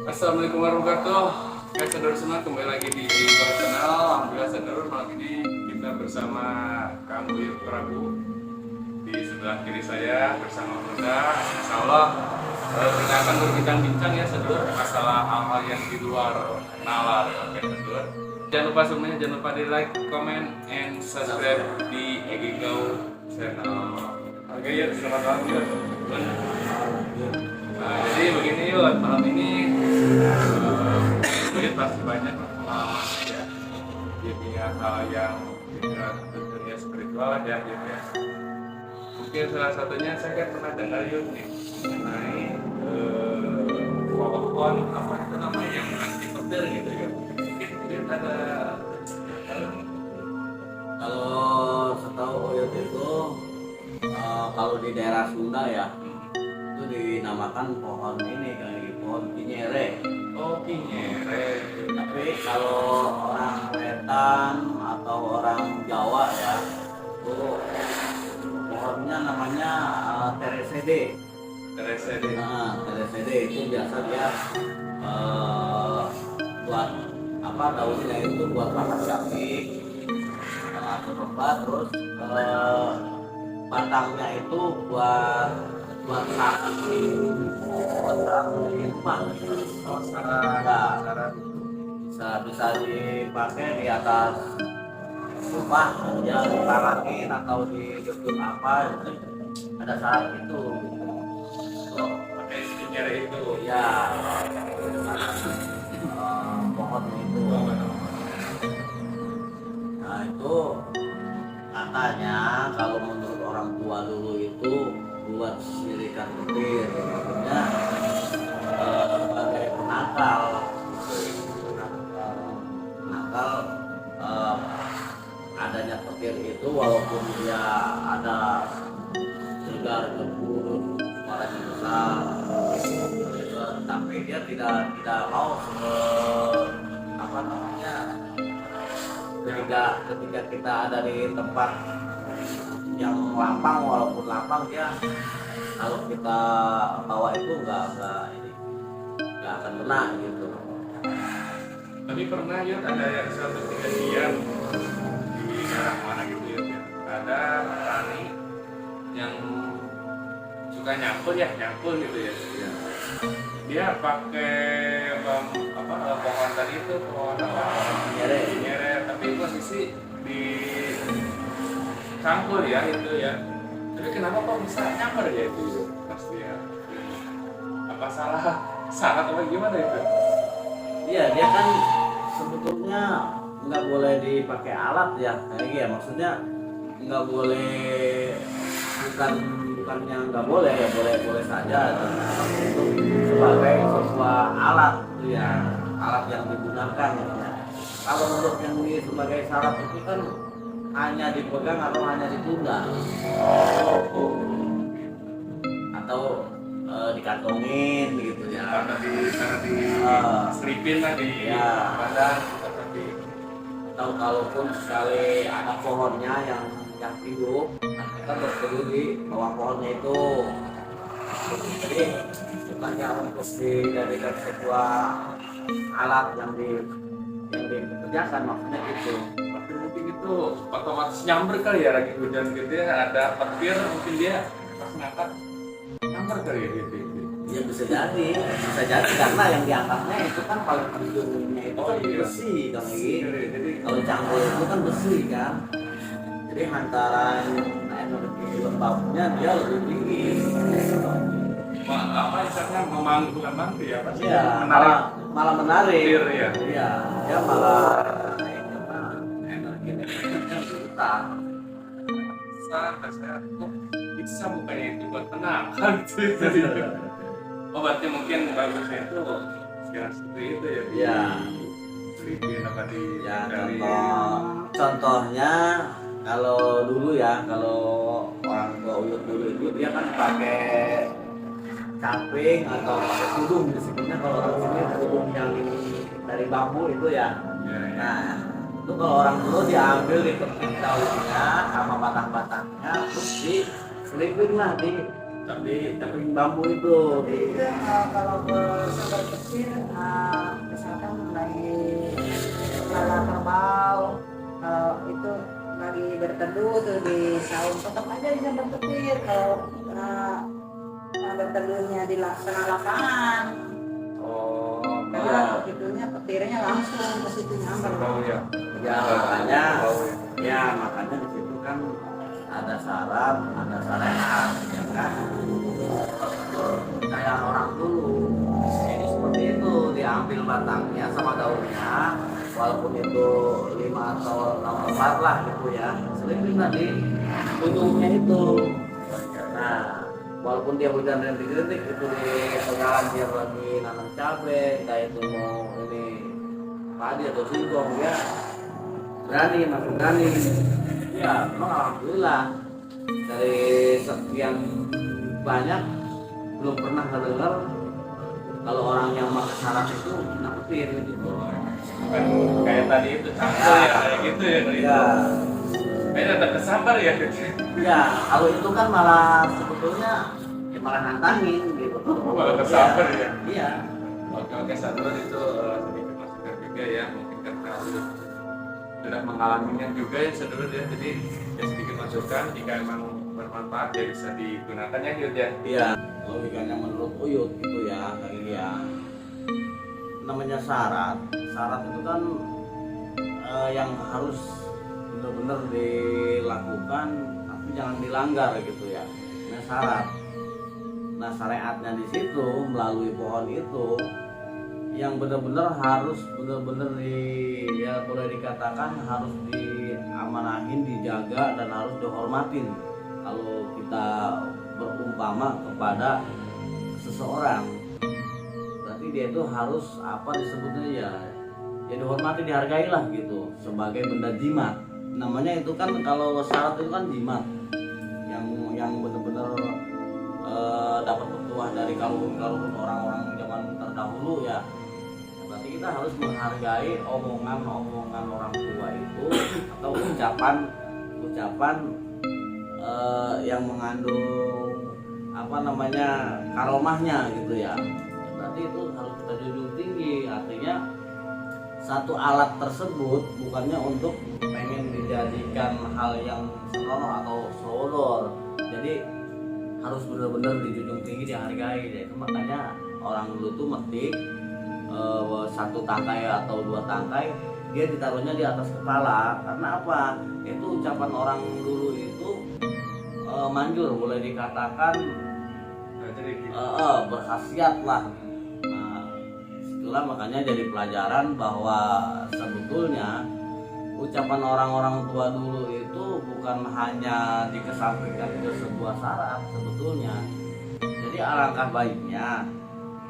Assalamualaikum warahmatullahi wabarakatuh. Guys, saudara semua kembali lagi di Bar Channel. Alhamdulillah saudara, malam ini kita bersama Kang Uyup Prabu. Di sebelah kiri saya bersama Bunda. Insya Allah kita akan berbincang-bincang ya saudara masalah hal-hal yang di luar nalar. Oke saudara. Jangan lupa semuanya, jangan lupa di like, comment, and subscribe di Egigau Channel. Oke ya, selamat malam ya. Nah, jadi begini yuk, malam ini pasti banyak pengalaman ya. Jadi hal yang tidak dunia spiritual ya, gitu ya. Mungkin salah satunya saya kan pernah dengar yuk nih mengenai pohon apa itu namanya yang anti petir gitu ya. Mungkin ada Kalau setahu Oyot itu kalau di daerah Sunda ya itu dinamakan pohon ini kayak pohon kinyere. oh kinyere. Tapi kalau orang Wetan atau orang Jawa ya itu pohonnya namanya teresede. Teresede. Nah, teresede itu biasa dia buat apa daunnya itu buat makan sapi atau obat, terus batangnya itu buat sarang di rumah. Oh sarang. Bisa dipakai di atas rumah ya, diparangin atau di deket apa itu ada sarang itu. Oh, pakai kinyere itu. Ya, pohon itu. Nah itu katanya kalau menurut orang tua dulu itu buat sirikan petir, maksudnya sebagai penangkal, penangkal adanya petir itu, walaupun dia ada segar kebun suaranya besar, tapi dia tidak mau apa namanya ketika kita ada di tempat yang lapang, walaupun lapang dia kalau kita bawa itu nggak akan kena gitu. Tapi pernah ya ada yang suatu kejadian di daerah mana gitu ya, ada petani yang suka nyangkul gitu ya. Dia pakai pohon tadi itu pohon kinyere, tapi posisi di cangkul ya itu ya. Tapi kenapa kok bisa nyamper ya itu pasti ya? Apa salah atau gimana itu? Iya, dia kan sebetulnya nggak boleh dipakai alat ya, kayak ya, maksudnya nggak boleh, bukannya nggak boleh ya, boleh saja itu sebagai sebuah alat gitu ya, alat yang digunakan gitu ya. Kalau untuk yang sebagai syarat itu kan hanya dipegang atau hanya ditunggang atau dikantongin gitu ya, Karena di selipin lah di ya. badan Atau kalaupun sekali ada pohonnya yang hidup, kita berteduh di bawah pohonnya itu. Jadi bukannya untuk dijadikan sebuah alat yang dikerjakan, maksudnya itu. tapi mungkin itu otomatis nyamber kali ya, lagi hujan gitu ya, ada petir mungkin dia pas ngangkat nyamber kali ya gitu. Ya bisa jadi karena yang diangkatnya itu kan paling ujungnya itu kan besi kan, Jadi kalau cangkul itu kan besi kan, jadi hantaran energi lembabnya dia lebih tinggi. apa istilahnya memangku bukan mantu ya, apa sih? Iya, Menarik malah menarik. petir ya. Iya, dia malah energi besar. Saya kok bisa bukannya itu buat menangkal gitu. Oh berarti mungkin bagusnya itu sekarang seperti itu ya. Iya. Selipin apa di Ya, dari contohnya kalau dulu ya, kalau orang tua Uyut dulu itu dia kan pakai caping atau pakai tudung, disebutnya kalau orang sini tudung yang dari bambu itu ya. ya. Nah itu kalau orang dulu diambil, dipetik daunnya sama batang-batangnya, terus diselipin lah di caping bambu itu. Jadi kalau ke berpikir misalkan lagi lala kerbau, kalau itu lagi berteduh tuh di saung, tetap aja bisa berpikir. Kalau berteduhnya di tengah lapangan, Oh, karena iya. begitunya petirnya langsung ke situ nyamber. Bau ya. Ya makanya, Bau ya. ya makanya di situ kan ada syarat, ada syariat, ya kan? Kayak orang dulu, ini seperti itu diambil batangnya sama daunnya, walaupun itu 5 atau 6 lembar lah gitu ya, selipin tadi ujungnya itu. Nah, walaupun dia hujan rintik-rintik itu di tengah dia lagi nanam cabai, kayak itu mau ini padi atau singkong, ya berani, masih berani. Ya memang alhamdulillah dari sekian banyak belum pernah dengar kalau orang yang pakai syarat itu kena petir gitu. Bukan kayak tadi itu campur ya, kayak gitu ya. Ya, Kayaknya ada kesabar ya. ya kalau itu kan malah sebetulnya ya malah nantangin gitu. Malah kesabar ya. Iya. Oke, saudara itu sedikit masukan juga ya, mungkin karena sudah mengalaminya juga ya saudara ya, jadi ya sedikit masukan jika emang bermanfaat ya bisa digunakan ya Yud ya. Iya. Logikanya menurut Uyut gitu ya, kayak ya. Namanya syarat itu kan yang harus benar-benar dilakukan tapi jangan dilanggar gitu ya. Nah syarat. Nah syariatnya di situ melalui pohon itu yang benar-benar harus benar-benar ya boleh dikatakan harus diamanahin, dijaga dan harus dihormatin. Kalau kita berumpama kepada seseorang, berarti dia itu harus apa disebutnya ya dihormati, dihargai lah gitu sebagai benda jimat. Namanya itu kan kalau syarat itu kan jimat yang benar-benar dapat petuah dari kalung-kalung orang-orang zaman terdahulu ya. Berarti kita harus menghargai omongan orang tua itu atau ucapan yang mengandung apa namanya karomahnya gitu ya. Berarti itu harus kita junjung tinggi. Artinya satu alat tersebut bukannya untuk pengen dijadikan hal yang senonoh atau sodor. Jadi harus benar-benar dijunjung tinggi, dihargai. Itu makanya orang dulu tuh metik satu tangkai atau 2 tangkai dia ditaruhnya di atas kepala. Karena apa? Itu ucapan orang dulu itu manjur, boleh dikatakan berkhasiat lah. Nah, itulah makanya jadi pelajaran bahwa sebetulnya ucapan orang-orang tua dulu itu bukan hanya dikesampingkan ke sebuah syarat sebetulnya. Jadi alangkah baiknya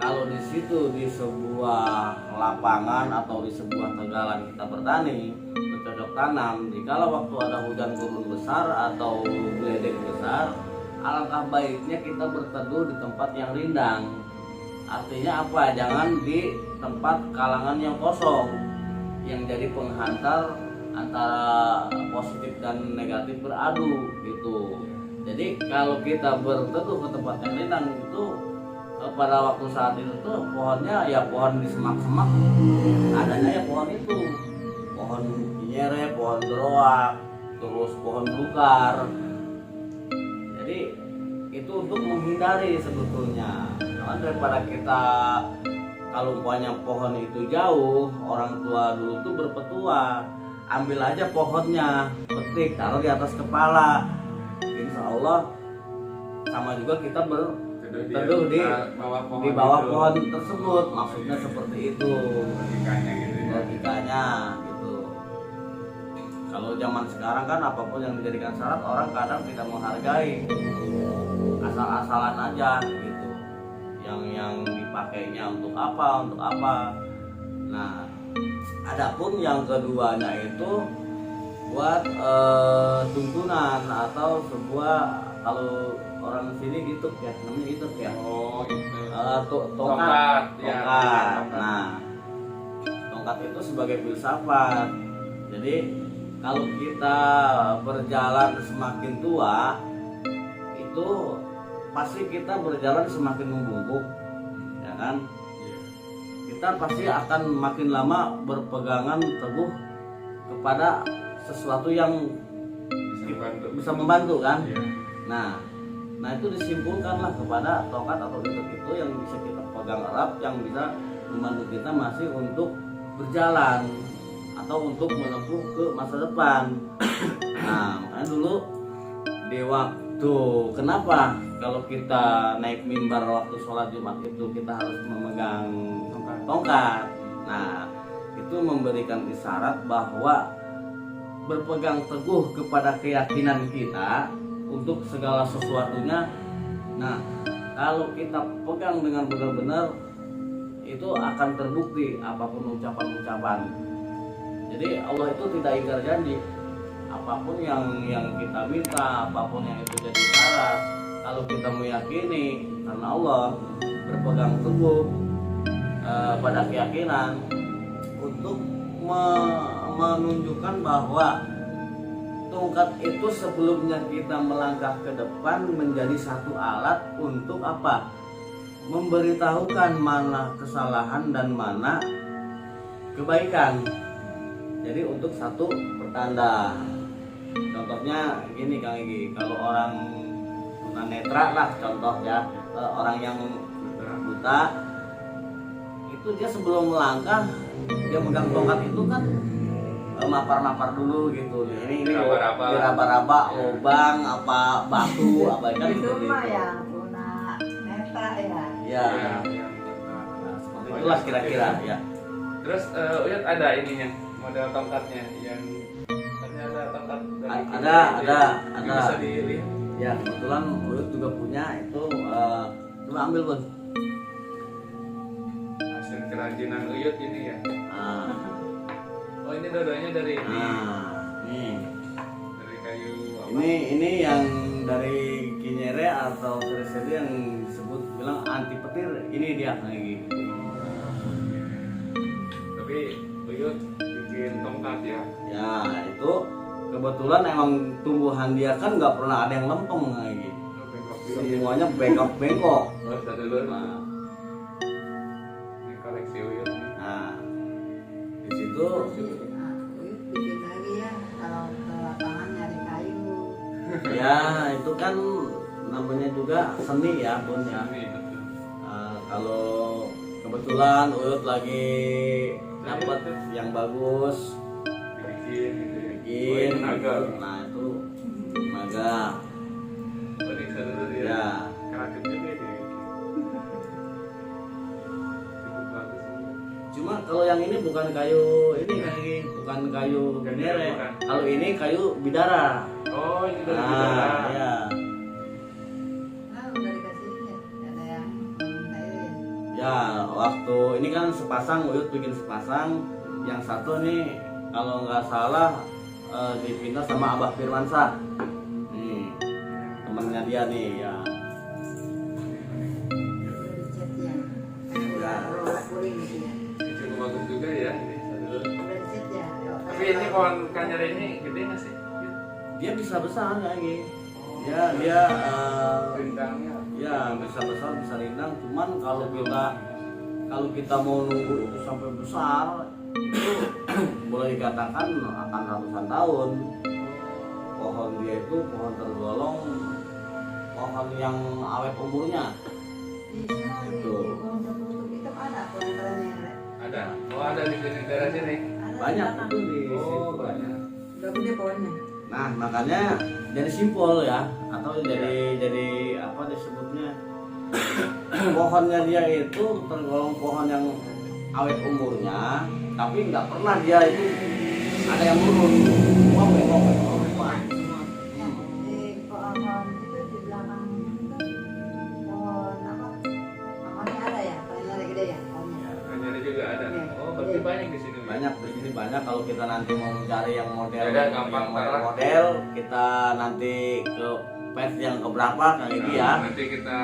kalau di situ di sebuah lapangan atau di sebuah tegalan kita bertani, bercocok tanam, jika waktu ada hujan turun besar atau geledek besar, alangkah baiknya kita berteduh di tempat yang rindang. Artinya apa? Jangan di tempat kalangan yang kosong yang jadi penghantar antara positif dan negatif beradu gitu. Jadi kalau kita berteduh ke tempat yang rindang itu pada waktu saat itu tuh pohonnya ya pohon di semak-semak, adanya ya pohon itu, pohon nyere, pohon geroak, terus pohon belukar. Jadi itu untuk menghindari sebetulnya. Karena daripada kita kalau umpamanya pohon itu jauh, orang tua dulu tuh berpetua, ambil aja pohonnya, petik, taruh di atas kepala. Insya Allah sama juga kita berteduh di bawah pohon tersebut. Maksudnya seperti itu Logikanya gitu ya. logikanya gitu. Kalau zaman sekarang kan apapun yang dijadikan syarat orang kadang tidak menghargai, asal-asalan aja gitu. Yang dipakainya untuk apa. Nah, adapun yang keduanya itu buat tuntunan atau sebuah, kalau orang sini gitu ya, namanya gitu ya. Oh itu. Tongkat. Ya, Nah, tongkat itu sebagai filsafat. Jadi kalau kita berjalan semakin tua, itu pasti kita berjalan semakin membungkuk, ya kan? kita pasti akan makin lama berpegangan teguh kepada sesuatu yang bisa membantu kan. Iya. Nah itu disimpulkanlah kepada tongkat atau itu yang bisa kita pegang erat, yang bisa membantu kita masih untuk berjalan atau untuk menempuh ke masa depan. Nah makanya dulu di waktu kenapa kalau kita naik mimbar waktu sholat Jumat itu kita harus memegang tongkat. Nah itu memberikan isyarat bahwa berpegang teguh kepada keyakinan kita untuk segala sesuatunya. Nah kalau kita pegang dengan benar-benar itu akan terbukti apapun ucapan-ucapan. Jadi Allah itu tidak ingkar janji. Apapun yang kita minta, apapun yang itu jadi syarat, kalau kita meyakini karena Allah, berpegang teguh pada keyakinan untuk menunjukkan bahwa tongkat itu sebelumnya kita melangkah ke depan menjadi satu alat untuk apa? Memberitahukan mana kesalahan dan mana kebaikan. Jadi untuk satu pertanda. Contohnya gini Kang Egi, kalau orang tunanetra lah contoh ya, orang yang buta itu dia sebelum melangkah dia megang tongkat itu kan mapar-mapar dulu gitu. Ini diraba-raba lubang apa batu apa kan Itu gitu. mah yang tuna netra ya. Ya. Nah, seperti itulah kira-kira ya. Terus Uyut ada ininya, model tongkatnya yang katanya ada tongkat dari Ada. Bisa dilihat. Ya kebetulan Uyut juga punya itu. Coba ambil Bun. Hasil kerajinan Uyut ini ya. Nah, Oh ini dua-duanya dari ini. nih. Dari kayu apa? Ini yang dari Kinyere atau Tresedi yang disebut bilang anti petir. Ini dia lagi. Tapi Uyut bikin tongkat ya. Ya itu kebetulan emang tumbuhan dia kan nggak pernah ada yang lempeng lagi. Semuanya bengkok-bengkok. Terus ada dulu. Nah, Ini koleksi Uyut nih. nah, di situ Nah, bikin lagi ya kalau ke lapangan nyari kayu. ya itu kan namanya juga seni ya Bun ya. Ini betul. Kalau kebetulan Uyut lagi dapat yang bagus Dibikin gitu ya. bikin Oh, ini naga. nah itu naga Oh, ini bisa dulu dia. ya. Kreatif juga dia. Cukup bagus ini. Cuma kalau yang ini bukan kayu ini bukan kayu Kinyere. Bukan. Kalau ini kayu bidara. Oh ini dari Nah, bidara. ya. Nah, udah dikasihnya. Ada yang mintain. Ya, waktu ini kan sepasang Uyut bikin sepasang. Yang satu nih kalau nggak salah dipindah sama Abah Firmansyah. Nih, temennya dia nih ya. Udah dicatnya. Udah rola kuning gitu ya. Ini cukup bagus juga ya ini. Satu. Udah dicat ya. Tapi ini pohon kanyar ini gede nggak sih? Dia bisa besar lagi. Dia Rindangnya. ya bisa besar bisa rindang. Cuman kalau kita mau nunggu itu sampai besar itu boleh dikatakan akan ratusan tahun. Pohon dia itu pohon tergolong pohon yang awet umurnya. Di sana di pohon tertutup itu ada pohon-pohonnya. Ada. Oh ada di sini daerah sini. Banyak itu di Oh situ. banyak. Udah gede pohonnya. Nah makanya jadi simpul ya atau jadi apa disebutnya pohonnya dia itu tergolong pohon yang awet umurnya tapi nggak pernah dia itu ada yang turun semua bengkok semua. Di pohon itu di belakang itu pohon apa? Pohonnya ada ya, pohonnya gede ya, pohonnya. Kanyar juga ada. Iya. Oh berarti banyak di sini. Banyak di sini banyak kalau kita nanti mau mencari yang model Ya udah, gampang, yang model kita nanti ke pet yang keberapa kali ini ya. Nanti kita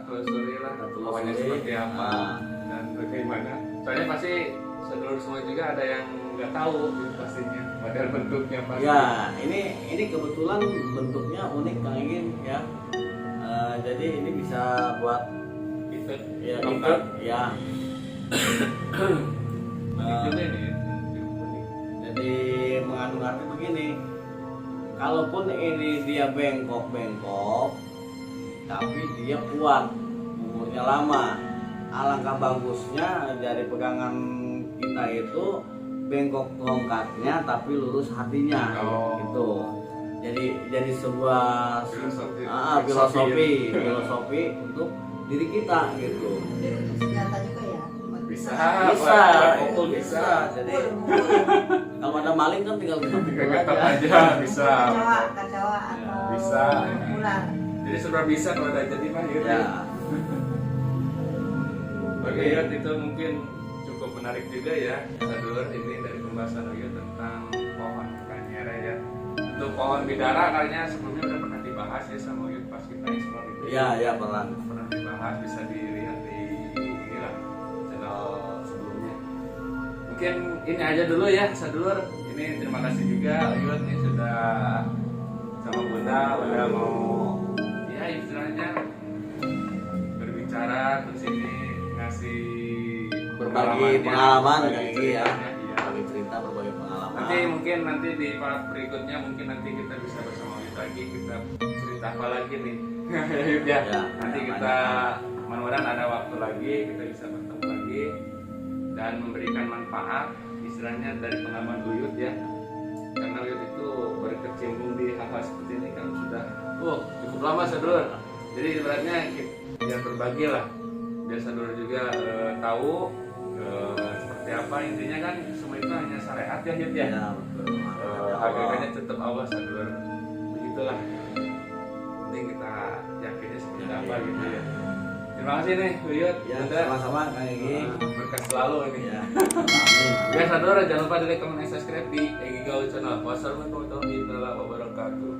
telusuri lah Kita telusuri. pohonnya seperti apa Ah. dan bagaimana. Soalnya pasti sedulur semua juga ada yang nggak tahu gitu pastinya model bentuknya pasti. Ya, ini kebetulan bentuknya unik Kang Ingin ya. Jadi ini bisa buat Itu ya tongkat. ikut ya. Unik juga ini. Jadi mengandung arti begini, kalaupun ini dia bengkok-bengkok, tapi dia kuat, umurnya lama. Alangkah bagusnya dari pegangan kita itu bengkok tongkatnya tapi lurus hatinya, gitu. Jadi sebuah filosofi untuk diri kita, gitu. Jadi untuk senjata juga ya. Bisa, Pukul bisa. Jadi kalau ada maling kan tinggal kita pukul ketat aja. aja bisa. Kacawa atau Bisa. ular. Jadi serba bisa kalau udah jadi mah gitu. Ya. Oke, ya itu mungkin cukup menarik juga ya, Sadulur, ini dari pembahasan Uyut tentang pohon kanyere ya. Untuk pohon bidara kayaknya sebelumnya udah pernah dibahas ya sama Uyut pas kita explore itu. Iya, pernah. Pernah dibahas, bisa dilihat di inilah channel sebelumnya. Mungkin ini aja dulu ya, Sadulur. Ini terima kasih juga Uyut nih sudah sama Bunda udah mau ya istilahnya berbicara terus ini ngasih Berbagi pengalaman berbagi kan gitu ya. ceritanya, iya. Berbagi cerita, berbagi pengalaman. Nanti di part berikutnya mungkin nanti kita bisa bersama Uyut lagi, kita cerita apa lagi nih. Ya Uyut ya. Ya, Nanti ya, kita mudah-mudahan ada waktu lagi kita bisa bertemu lagi dan memberikan manfaat istilahnya dari pengalaman Uyut ya. Karena Uyut itu berkecimpung di hal-hal seperti ini kan sudah cukup lama Sadulur. Jadi ibaratnya kita berbagi lah biar Sadulur juga tahu seperti apa, intinya kan semua itu hanya syariat ya Yud ya. Ya, betul. Harganya tetap Allah Sadulur, begitulah. Penting kita yakinnya seperti apa gitu ya. Terima kasih nih Uyut, Ya, Bunda. sama-sama Kang Egi. Berkah selalu ini. Ya. Amin. Ya Sadulur, jangan lupa di like, comment, dan subscribe di Egi Gaul Channel. Wassalamualaikum warahmatullahi wabarakatuh.